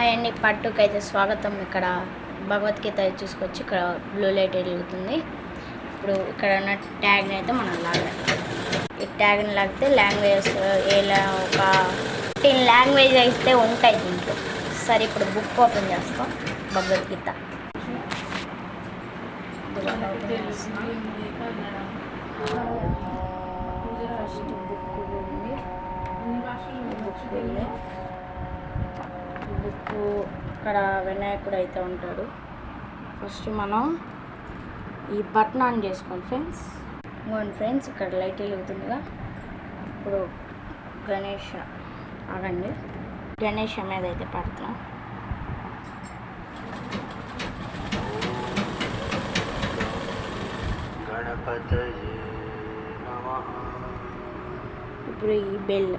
Hi అండి, పట్టుకు అయితే స్వాగతం. ఇక్కడ భగవద్గీత చూసుకొచ్చి ఇక్కడ బ్లూ లైట్ వెలుగుతుంది. ఇప్పుడు ఇక్కడ ఉన్న ట్యాగ్ని అయితే మనం లాగాలి. ఈ ట్యాగ్ని లాగితే లాంగ్వేజ్ ఒక 10 లాంగ్వేజ్ అయితే ఉంటాయి దీంట్లో. సరే, ఇప్పుడు బుక్ ఓపెన్ చేస్తాం. భగవద్గీత ఫస్ట్ బుక్ ఉంది. బుక్ ఇక్కడ వినాయకుడు అయితే ఉంటాడు. ఫస్ట్ మనం ఈ బటన్ ఆన్ చేసుకోండి ఫ్రెండ్స్. ఇంకోండి ఫ్రెండ్స్, ఇక్కడ లైట్ వెలుగుతుందిగా. ఇప్పుడు గణేష మీద అయితే పడుతున్నాం. ఇప్పుడు ఈ బెల్